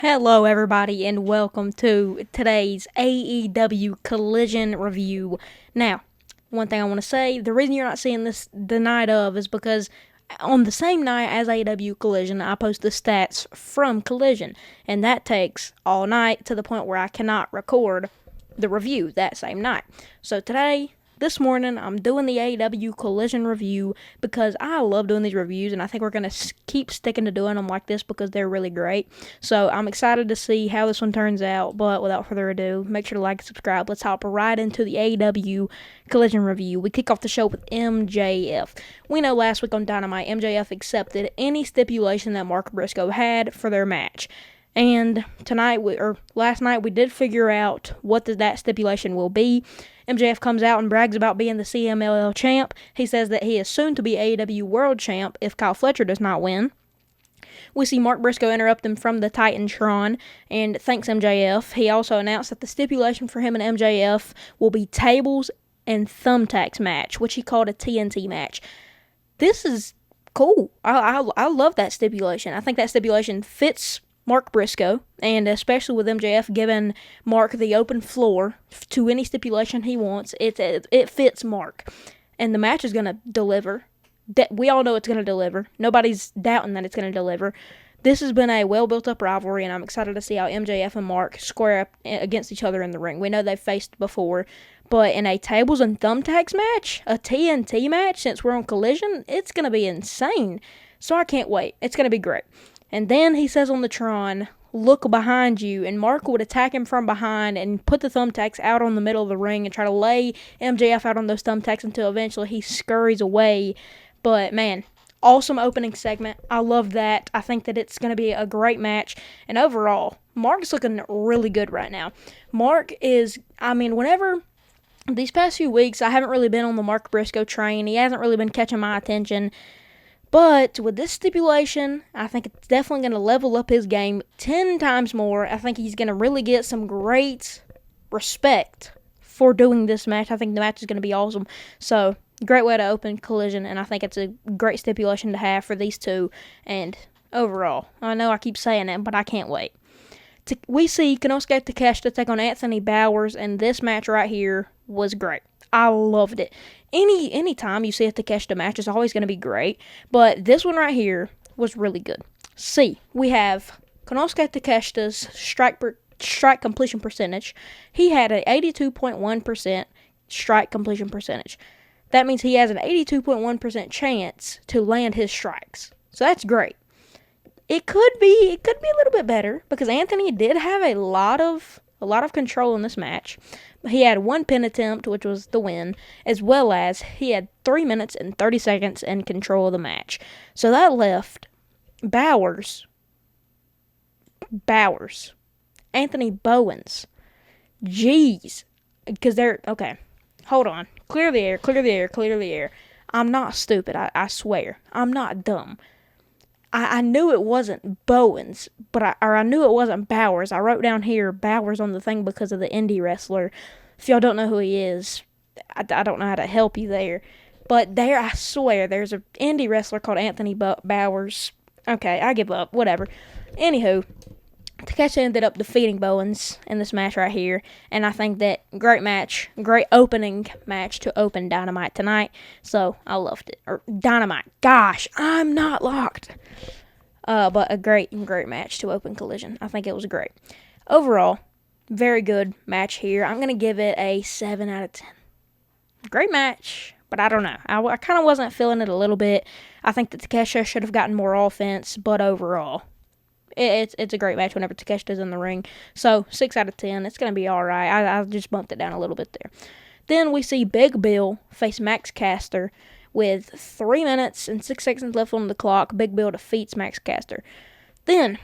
Hello, everybody, and welcome to today's AEW Collision review. Now, one thing I want to say, the reason you're not seeing this the night of is because on the same night as AEW Collision, I post the stats from Collision, and that takes all night to the point where I cannot record the review that same night. So today, this morning, I'm doing the AEW Collision review because I love doing these reviews, and I think we're going to keep sticking to doing them like this because they're really great. So I'm excited to see how this one turns out, but without further ado, make sure to like and subscribe. Let's hop right into the AEW Collision review. We kick off the show with MJF. We know last week on Dynamite, MJF accepted any stipulation that Mark Briscoe had for their match. And last night, we did figure out what that stipulation will be. MJF comes out and brags about being the CMLL champ. He says that he is soon to be AEW World Champ if Kyle Fletcher does not win. We see Mark Briscoe interrupt him from the Titantron and thanks MJF. He also announced that the stipulation for him and MJF will be tables and thumbtacks match, which he called a TNT match. This is cool. I love that stipulation. I think that stipulation fits Mark Briscoe, and especially with MJF giving Mark the open floor to any stipulation he wants, it fits Mark. And the match is going to deliver. We all know it's going to deliver. Nobody's doubting that it's going to deliver. This has been a well-built-up rivalry, and I'm excited to see how MJF and Mark square up against each other in the ring. We know they've faced before, but in a tables and thumbtacks match, a TNT match, since we're on Collision, it's going to be insane. So I can't wait. It's going to be great. And then he says on the Tron, look behind you, and Mark would attack him from behind and put the thumbtacks out on the middle of the ring and try to lay MJF out on those thumbtacks until eventually he scurries away. But man, awesome opening segment. I love that. I think that it's going to be a great match. And overall, Mark's looking really good right now. Mark is, whenever these past few weeks, I haven't really been on the Mark Briscoe train. He hasn't really been catching my attention. But with this stipulation, I think it's definitely going to level up his game 10 times more. I think he's going to really get some great respect for doing this match. I think the match is going to be awesome. So, great way to open Collision, and I think it's a great stipulation to have for these two. And overall, I know I keep saying it, but I can't wait. We see Konosuke Takeshita take on Anthony Bowers, and this match right here was great. I loved it. Any time you see a Takeshita match is always going to be great, but this one right here was really good. See, we have Konosuke Takeshita's strike completion percentage. He had an 82.1% strike completion percentage. That means he has an 82.1% chance to land his strikes. So that's great. It could be a little bit better because Anthony did have a lot of control in this match. He had one pin attempt, which was the win, as well as he had 3 minutes and 30 seconds in control of the match. So that left Anthony Bowens. Jeez. Because okay. Hold on. Clear the air. I'm not stupid, I swear. I'm not dumb. I knew it wasn't Bowens, I knew it wasn't Bowers. I wrote down here Bowers on the thing because of the indie wrestler. If y'all don't know who he is, I don't know how to help you there. But I swear, there's an indie wrestler called Anthony Bowers. Okay, I give up. Whatever. Anywho, Takeshita ended up defeating Bowens in this match right here, and I think that great opening match to open Dynamite tonight, so I loved it. Or Dynamite, gosh, I'm not locked. But a great match to open Collision. I think it was great. Overall, very good match here. I'm going to give it a 7 out of 10. Great match, but I don't know. I kind of wasn't feeling it a little bit. I think that Takeshita should have gotten more offense, but overall, it's a great match whenever Takeshita's in the ring. So, 6 out of 10. It's going to be alright. I just bumped it down a little bit there. Then we see Big Bill face Max Caster with 3 minutes and 6 seconds left on the clock. Big Bill defeats Max Caster. Then,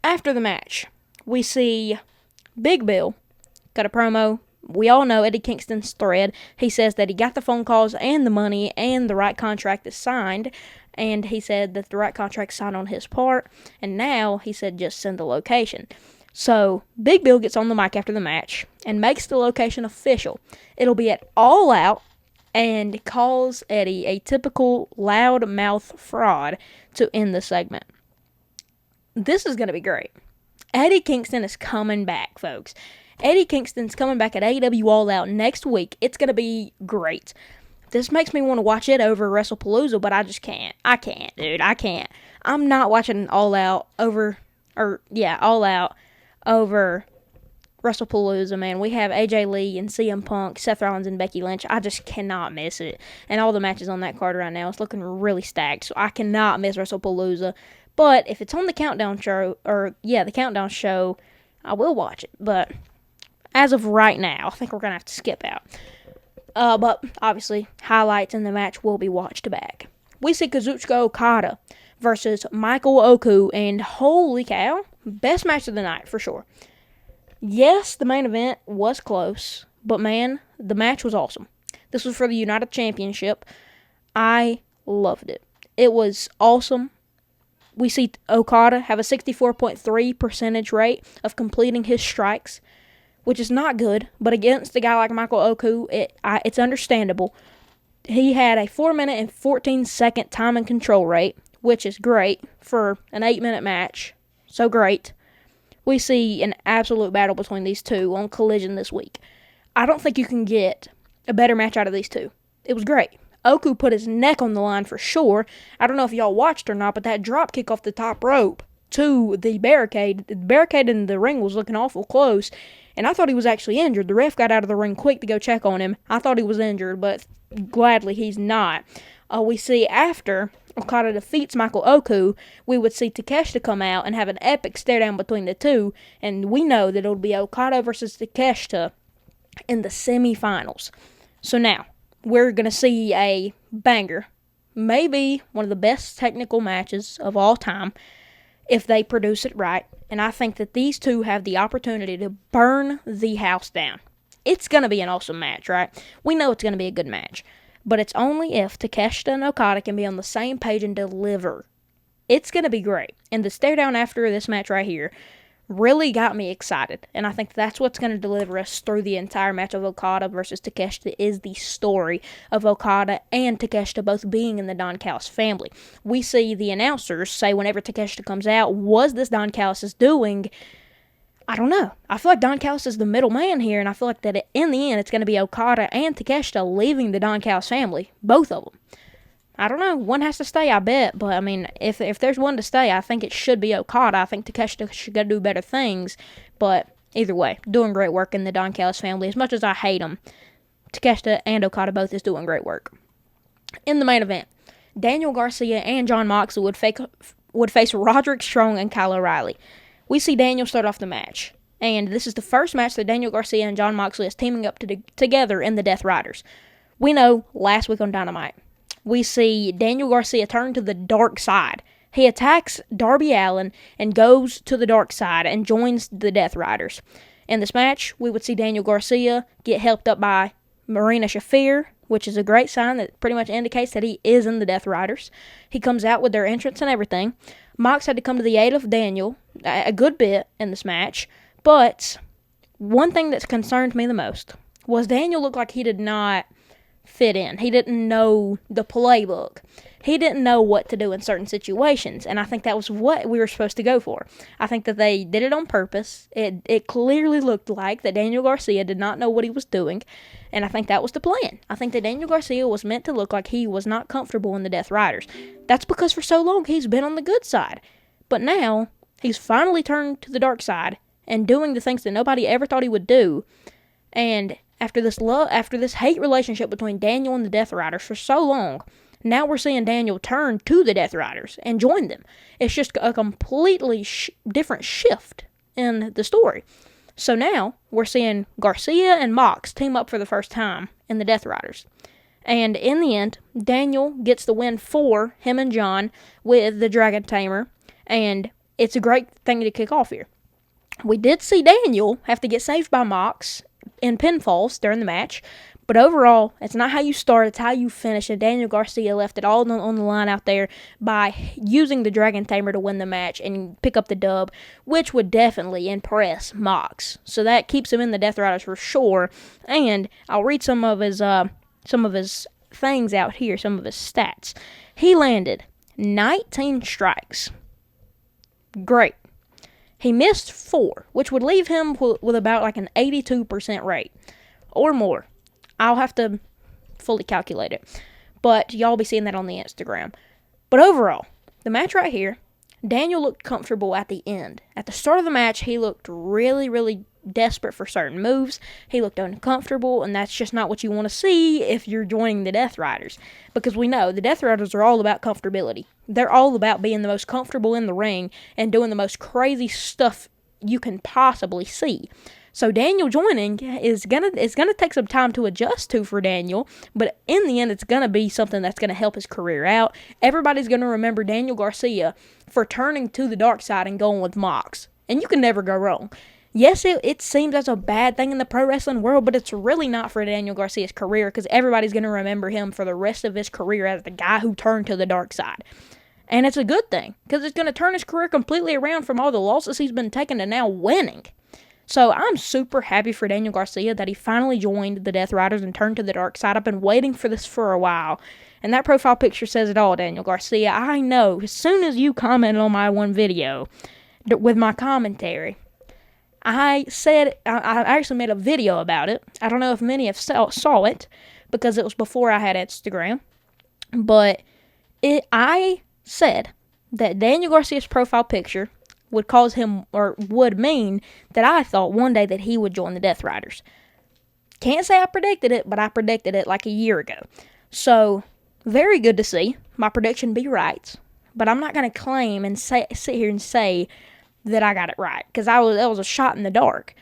after the match, we see Big Bill got a promo. We all know Eddie Kingston's thread. He says that he got the phone calls and the money and the right contract is signed. And he said that the right contract signed on his part. And now he said just send the location. So Big Bill gets on the mic after the match and makes the location official. It'll be at All Out and calls Eddie a typical loudmouth fraud to end the segment. This is going to be great. Eddie Kingston is coming back, folks. Eddie Kingston's coming back at AEW All Out next week. It's going to be great. This makes me want to watch it over WrestlePalooza, but I just can't. I can't, dude. I can't. I'm not watching All Out over WrestlePalooza, man. We have AJ Lee and CM Punk, Seth Rollins, and Becky Lynch. I just cannot miss it. And all the matches on that card right now, it's looking really stacked. So I cannot miss WrestlePalooza. But if it's on the countdown show, I will watch it. But as of right now, I think we're going to have to skip out. But obviously, highlights in the match will be watched back. We see Kazuchika Okada versus Michael Oku, and holy cow, best match of the night for sure. Yes, the main event was close, but man, the match was awesome. This was for the United Championship. I loved it. It was awesome. We see Okada have a 64.3% rate of completing his strikes, which is not good, but against a guy like Michael Oku, it's understandable. He had a 4-minute and 14-second time and control rate, which is great for an 8-minute match. So great. We see an absolute battle between these two on Collision this week. I don't think you can get a better match out of these two. It was great. Oku put his neck on the line for sure. I don't know if y'all watched or not, but that drop kick off the top rope to the barricade in the ring was looking awful close, and I thought he was actually injured. The ref got out of the ring quick to go check on him. I thought he was injured, but gladly he's not. We see after Okada defeats Michael Oku, we would see Takeshita come out and have an epic stare down between the two, and we know that it'll be Okada versus Takeshita in the semifinals. So now, we're going to see a banger, maybe one of the best technical matches of all time, if they produce it right, and I think that these two have the opportunity to burn the house down. It's going to be an awesome match, right? We know it's going to be a good match, but it's only if Takeshita and Okada can be on the same page and deliver. It's going to be great, and the stare down after this match right here really got me excited, and I think that's what's going to deliver us through the entire match of Okada versus Takeshita is the story of Okada and Takeshita both being in the Don Callis family. We see the announcers say whenever Takeshita comes out, was this Don Callis' doing? I don't know. I feel like Don Callis is the middleman here, and I feel like that in the end it's going to be Okada and Takeshita leaving the Don Callis family, both of them. I don't know. One has to stay, I bet. But, I mean, if there's one to stay, I think it should be Okada. I think Takeshita should go do better things. But either way, doing great work in the Don Callis family. As much as I hate them, Takeshita and Okada both is doing great work. In the main event, Daniel Garcia and Jon Moxley would face Roderick Strong and Kyle O'Reilly. We see Daniel start off the match. And this is the first match that Daniel Garcia and Jon Moxley is teaming up together in the Death Riders. We know last week on Dynamite, we see Daniel Garcia turn to the dark side. He attacks Darby Allin and goes to the dark side and joins the Death Riders. In this match, we would see Daniel Garcia get helped up by Marina Shafir, which is a great sign that pretty much indicates that he is in the Death Riders. He comes out with their entrance and everything. Mox had to come to the aid of Daniel a good bit in this match, but one thing that's concerned me the most was Daniel looked like he did not fit in. He didn't know the playbook. He didn't know what to do in certain situations, and I think that was what we were supposed to go for. I think that they did it on purpose. It clearly looked like that Daniel Garcia did not know what he was doing, and I think that was the plan. I think that Daniel Garcia was meant to look like he was not comfortable in the Death Riders. That's because for so long he's been on the good side, but now he's finally turned to the dark side and doing the things that nobody ever thought he would do, and after this hate relationship between Daniel and the Death Riders for so long, now we're seeing Daniel turn to the Death Riders and join them. It's just a completely different shift in the story. So now we're seeing Garcia and Mox team up for the first time in the Death Riders. And in the end, Daniel gets the win for him and John with the Dragon Tamer, and it's a great thing to kick off here. We did see Daniel have to get saved by Mox in pinfalls during the match, but overall, it's not how you start, it's how you finish, and Daniel Garcia left it all on the line out there by using the Dragon Tamer to win the match and pick up the dub, which would definitely impress Mox. So that keeps him in the Death Riders for sure, and I'll read some of his things out here, some of his stats. He landed 19 strikes. Great. He missed 4, which would leave him with about like an 82% rate or more. I'll have to fully calculate it, but y'all will be seeing that on the Instagram. But overall, the match right here, Daniel looked comfortable at the end. At the start of the match, he looked really, really desperate for certain moves. He looked uncomfortable, and that's just not what you want to see if you're joining the Death Riders. Because we know the Death Riders are all about comfortability. They're all about being the most comfortable in the ring and doing the most crazy stuff you can possibly see. So Daniel joining is gonna take some time to adjust to for Daniel, but in the end, it's gonna be something that's gonna help his career out. Everybody's gonna remember Daniel Garcia for turning to the dark side and going with Mox, and you can never go wrong. Yes, it seems as a bad thing in the pro wrestling world, but it's really not for Daniel Garcia's career, because everybody's gonna remember him for the rest of his career as the guy who turned to the dark side. And it's a good thing, because it's gonna turn his career completely around from all the losses he's been taking to now winning. So I'm super happy for Daniel Garcia that he finally joined the Death Riders and turned to the dark side. I've been waiting for this for a while. And that profile picture says it all, Daniel Garcia. I know, as soon as you commented on my one video with my commentary, I actually made a video about it. I don't know if many have saw it, because it was before I had Instagram. But I said that Daniel Garcia's profile picture would cause him, or would mean that I thought one day that he would join the Death Riders. Can't say I predicted it, but I predicted it like a year ago. So, very good to see my prediction be right. But I'm not going to claim and sit here and say that I got it right, because that was a shot in the dark.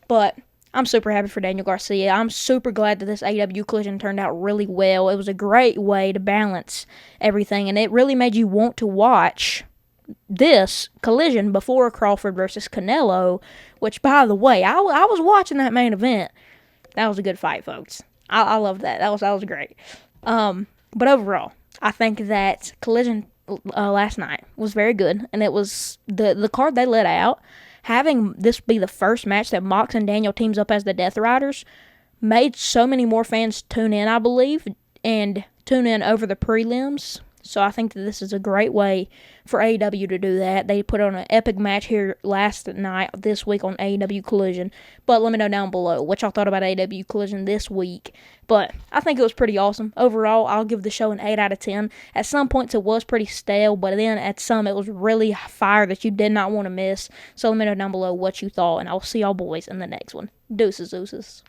But I'm super happy for Daniel Garcia. I'm super glad that this AEW Collision turned out really well. It was a great way to balance everything, and it really made you want to watch this Collision before Crawford versus Canelo, which, by the way, I was watching that main event. That was a good fight, folks. I loved that. That was great. But overall, I think that Collision last night was very good, and it was the card they let out. Having this be the first match that Mox and Daniel teams up as the Death Riders made so many more fans tune in, I believe, and tune in over the prelims. So I think that this is a great way for AEW to do that. They put on an epic match here last night, this week on AEW Collision. But let me know down below what y'all thought about AEW Collision this week. But I think it was pretty awesome. Overall, I'll give the show an 8 out of 10. At some points, it was pretty stale, but then at some, it was really fire that you did not want to miss. So let me know down below what you thought, and I'll see y'all boys in the next one. Deuces.